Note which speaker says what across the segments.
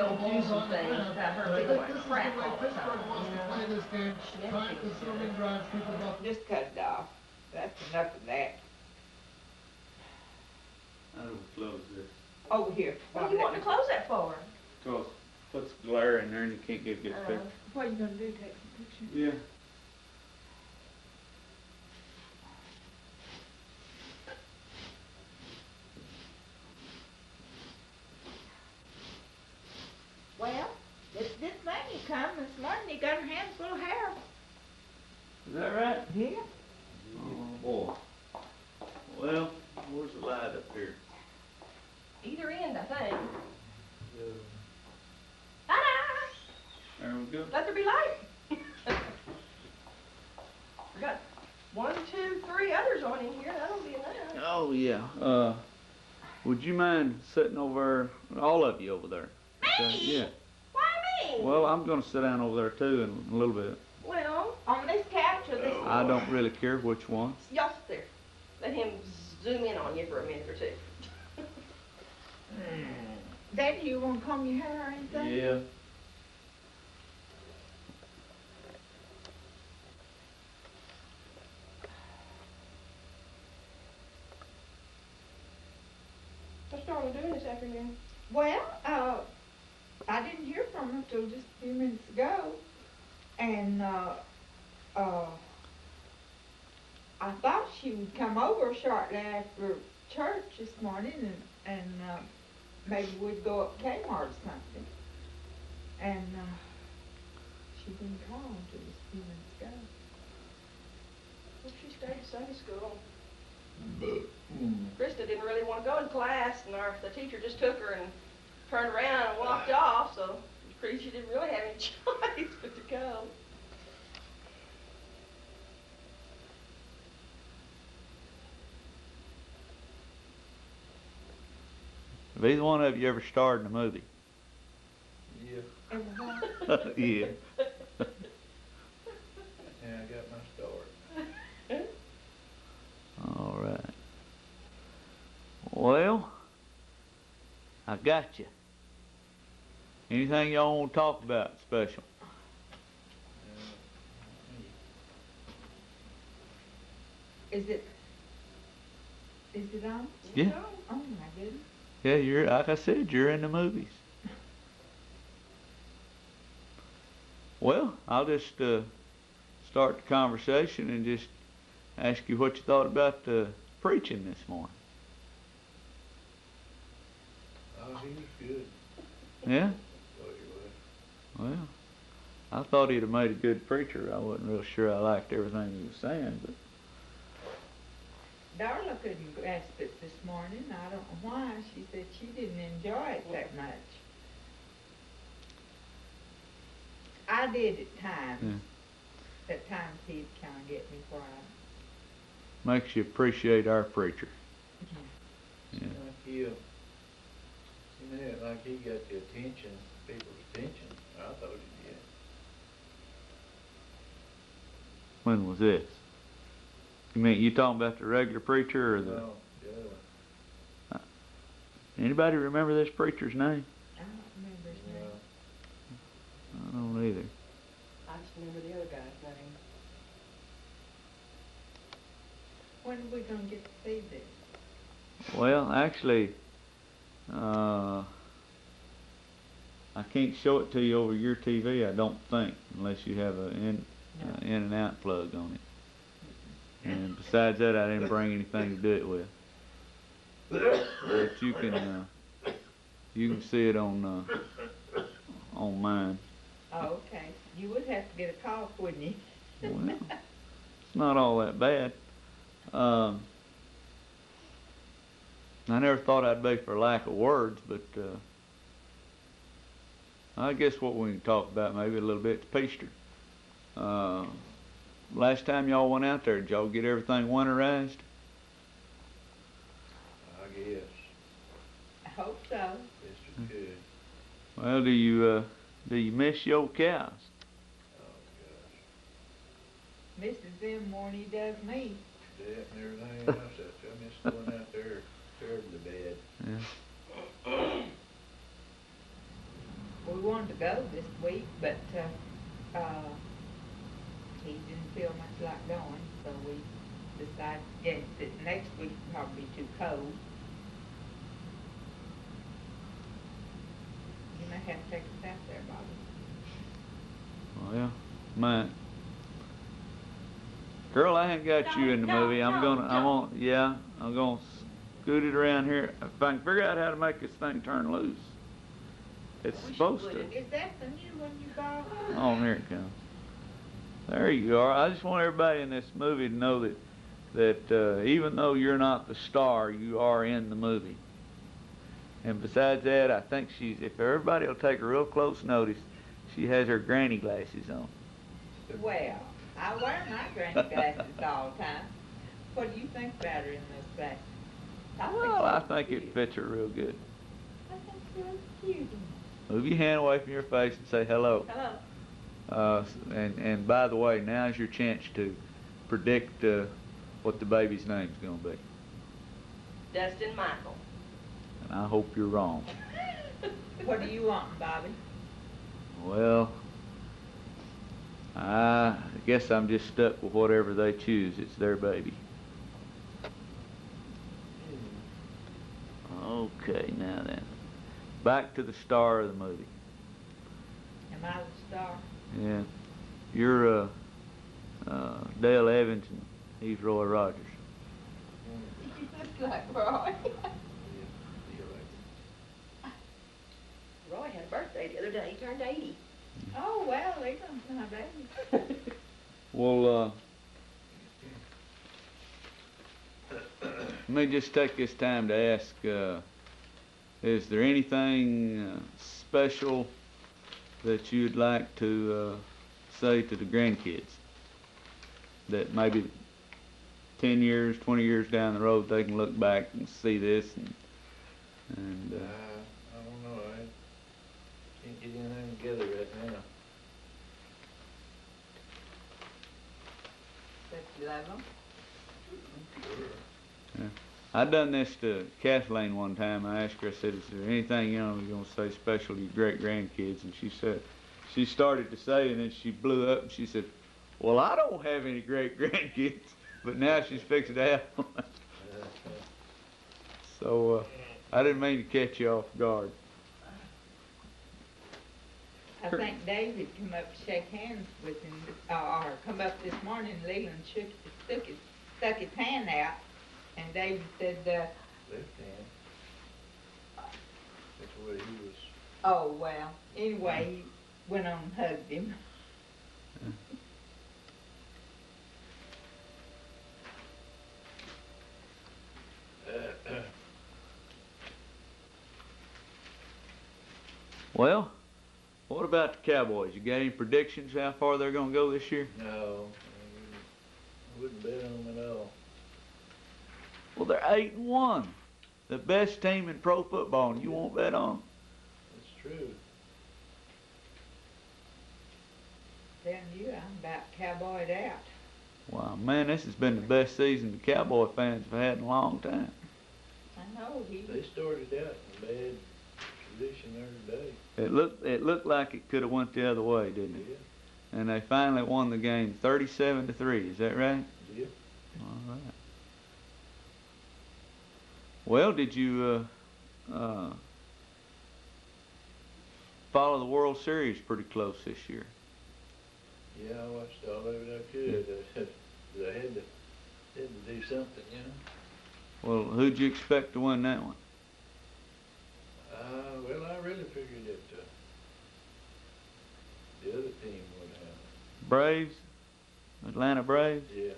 Speaker 1: little juicy things without her feeling like crap all the time, you know?
Speaker 2: Just cut it off. That's enough of that.
Speaker 3: I don't close this.
Speaker 2: Over here.
Speaker 1: What do you want to close that for?
Speaker 3: Cause puts glare in there and you can't get a good picture.
Speaker 2: What are you gonna do, take some pictures?
Speaker 3: Yeah.
Speaker 2: Well, it's this thing you come this morning, you got her hands full of hair.
Speaker 3: Is that right?
Speaker 2: Yeah.
Speaker 3: Oh boy. Well, where's the light up here?
Speaker 1: Either end, I think. Ta-da!
Speaker 3: There we go.
Speaker 1: Let there be light. We got 1, 2, 3 others on in here. That'll be enough.
Speaker 3: Oh yeah. Would you mind sitting over, all of you over there?
Speaker 1: Me?
Speaker 3: Yeah.
Speaker 1: Why me?
Speaker 3: Well, I'm gonna sit down over there too in a little bit.
Speaker 1: Well,
Speaker 2: On this couch or this?
Speaker 3: I don't really care which one.
Speaker 1: y'all sit there. Let him zoom in on you for a minute or two.
Speaker 2: Daddy, you wanna comb your hair or anything?
Speaker 3: Yeah.
Speaker 1: What's Darla doing this afternoon?
Speaker 2: Well, I didn't hear from her till just a few minutes ago, and I thought she would come over shortly after church this morning, and maybe we'd go up Kmart or something. And she didn't call until just a few minutes ago.
Speaker 1: Well, she stayed at Sunday school. Krista didn't really want to go in class, and the teacher just took her and turned around and walked off, so she didn't really have any choice but to go.
Speaker 3: Have either one of you ever starred in a movie?
Speaker 4: Yeah.
Speaker 3: Yeah.
Speaker 4: Yeah, I got my start.
Speaker 3: All right. Well, I got you. Anything y'all want to talk about special?
Speaker 2: Is it on?
Speaker 3: Yeah.
Speaker 2: Oh my goodness.
Speaker 3: Yeah, you're, like I said, you're in the movies. Well, I'll just start the conversation and just ask you what you thought about the preaching this morning.
Speaker 4: Oh, he was good.
Speaker 3: Yeah?
Speaker 4: Thought he was.
Speaker 3: Well, I thought he'd have made a good preacher. I wasn't real sure I liked everything he was saying, but
Speaker 2: Darla couldn't grasp it this morning. I don't know why. She said she didn't enjoy it that much. I did at times. At times he'd kind of get me quiet.
Speaker 3: makes you appreciate our preacher. Yeah.
Speaker 4: Like he, like he got the attention, people's attention. I thought he did.
Speaker 3: When was this? You mean you talking about the regular preacher or the?
Speaker 4: No, yeah.
Speaker 3: Anybody remember this preacher's name?
Speaker 2: I don't remember his name.
Speaker 3: I don't either.
Speaker 1: I just remember the other guy's name.
Speaker 2: When are we going to get to see this?
Speaker 3: Well, actually, I can't show it to you over your TV, I don't think, unless you have an in and out plug on it. And besides that, I didn't bring anything to do it with. But you can see it on mine.
Speaker 2: Oh, okay. You would have to get a cough, wouldn't you?
Speaker 3: Well, it's not all that bad. I never thought I'd be for lack of words, but I guess what we can talk about maybe a little bit is Peaster. Last time y'all went out there, did y'all get everything winterized?
Speaker 4: I guess.
Speaker 2: I hope so.
Speaker 4: Yes, it could.
Speaker 3: Well, do you miss your cows?
Speaker 4: Oh, gosh.
Speaker 2: Misses them more than he does me.
Speaker 4: That and everything else. I miss going out there, terribly bad.
Speaker 3: Yeah.
Speaker 2: we wanted to go this week, but, he didn't feel much like going, so we decided, yes, that next week would probably be too cold. You may have to take us out there, Bobby.
Speaker 3: Well, man. Girl, I ain't got you in the movie. I'm gonna scoot it around here. If I can figure out how to make this thing turn loose. It's supposed to.
Speaker 2: Is that the new one you bought?
Speaker 3: Oh, here it comes. There you are. I just want everybody in this movie to know that even though you're not the star, you are in the movie. And besides that, I think if everybody will take a real close notice, she has her granny glasses on.
Speaker 2: Well, I wear my granny glasses all the time. What do you think about her in those glasses?
Speaker 3: Well, I think it fits her real good.
Speaker 2: I think she's cute.
Speaker 3: Move your hand away from your face and say hello.
Speaker 1: Hello.
Speaker 3: And by the way, now's your chance to predict what the baby's name's gonna be.
Speaker 1: Dustin Michael.
Speaker 3: And I hope you're wrong.
Speaker 2: What do you want, Bobby?
Speaker 3: Well, I guess I'm just stuck with whatever they choose. It's their baby. Okay, now then. Back to the star of the movie.
Speaker 2: Am I the star?
Speaker 3: Yeah. You're Dale Evans and he's Roy Rogers.
Speaker 2: You look like Roy.
Speaker 1: Roy had a birthday the other day. He turned 80.
Speaker 2: Oh, well, they don't have babies.
Speaker 3: Well, let me just take this time to ask, is there anything special that you'd like to say to the grandkids? That maybe 10 years, 20 years down the road they can look back and see this and
Speaker 4: I don't know. I can't get anything together right now.
Speaker 2: That you love them?
Speaker 4: Sure.
Speaker 3: I done this to Kathleen one time. I asked her, I said, is there anything, you're going to say special to your great-grandkids? And she said, she started to say, and then she blew up and she said, well, I don't have any great-grandkids. But now she's fixing to have one. So, I didn't mean to catch you off guard.
Speaker 2: I think David come up to shake hands with him, or come up this morning, Leland stuck his hand out, and David said,
Speaker 4: Left hand. That's where he was.
Speaker 2: oh, well, anyway, he went on and hugged him.
Speaker 3: Well, what about the Cowboys? You got any predictions how far they're going to go this year?
Speaker 4: No, I wouldn't bet on them at all.
Speaker 3: Well, they're 8-1. The best team in pro football, and you won't bet on them?
Speaker 4: That's true.
Speaker 2: Telling you, I'm about cowboyed out.
Speaker 3: Wow, man, this has been the best season the Cowboy fans have had in a long time.
Speaker 2: I know
Speaker 4: They started out in a bad position every day.
Speaker 3: It looked like it could have went the other way, didn't it?
Speaker 4: Yeah.
Speaker 3: And they finally won the game 37-3. Is that right?
Speaker 4: Yeah.
Speaker 3: All right. Well, did you follow the World Series pretty close this year?
Speaker 4: Yeah, I watched all of it I could. I had to do something, you know.
Speaker 3: Well, who'd you expect to win that one?
Speaker 4: Well, I really figured that the other team would have.
Speaker 3: Braves? Atlanta Braves?
Speaker 4: Yeah.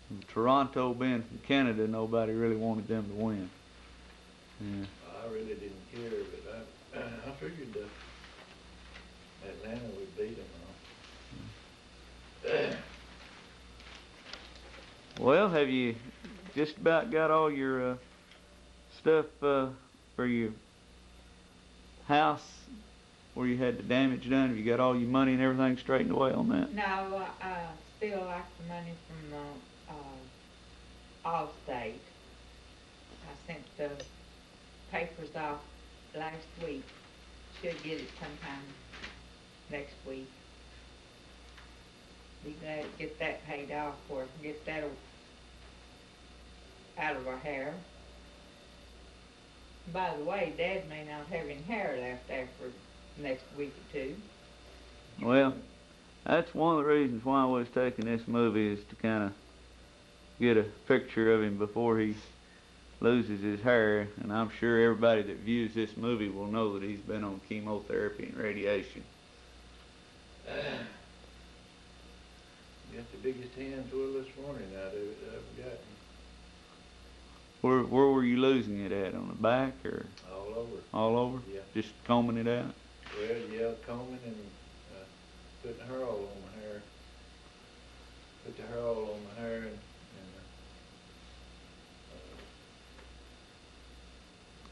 Speaker 3: And Toronto being from Canada, nobody really wanted them to win. Yeah.
Speaker 4: I really didn't care, but I figured Atlanta would beat them all.
Speaker 3: Well, have you just about got all your stuff for your house where you had the damage done? Have you got all your money and everything straightened away on that?
Speaker 2: No, I still like the money from Allstate. I sent the papers off last week. should get it sometime next week. Be glad to get that paid off for us, get that out of our hair. By the way, Dad may not have any hair left after next week or two.
Speaker 3: Well, that's one of the reasons why I was taking this movie, is to kind of get a picture of him before he loses his hair. And I'm sure everybody that views this movie will know that he's been on chemotherapy and radiation.
Speaker 4: Got the biggest handful this morning out of it that I've gotten.
Speaker 3: Where were you losing it at? On the back or
Speaker 4: All over.
Speaker 3: all over?
Speaker 4: Yeah.
Speaker 3: Just combing it out?
Speaker 4: Well, yeah, combing and putting hair oil on my hair. Put the hair oil on my hair and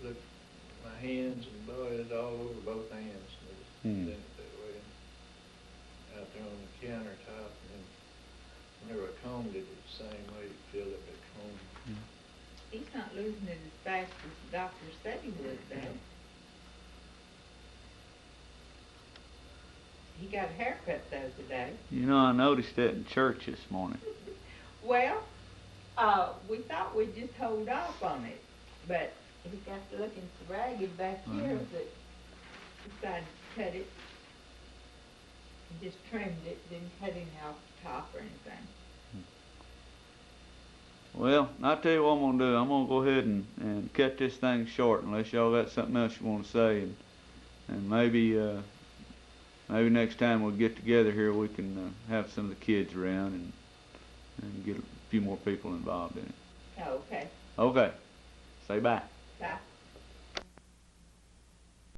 Speaker 4: look, my hands and body all over both hands. I just done it that way. Out there on the countertop, and then whenever I combed it, the same way it filled up that comb.
Speaker 2: He's not losing it as fast as the doctor said he would, Dad. He got a haircut the other day.
Speaker 3: You know, I noticed that in church this morning.
Speaker 2: Well, we thought we'd just hold off on it, but he got to looking so ragged back here that we decided to cut it. Just trimmed it, didn't cut any off the top or anything.
Speaker 3: Well, I'll tell you what I'm going to do. I'm going to go ahead and cut this thing short, unless y'all got something else you want to say. And maybe next time we get together here, we can have some of the kids around and get a few more people involved in it.
Speaker 2: Oh, okay.
Speaker 3: Okay. Say bye.
Speaker 2: Bye.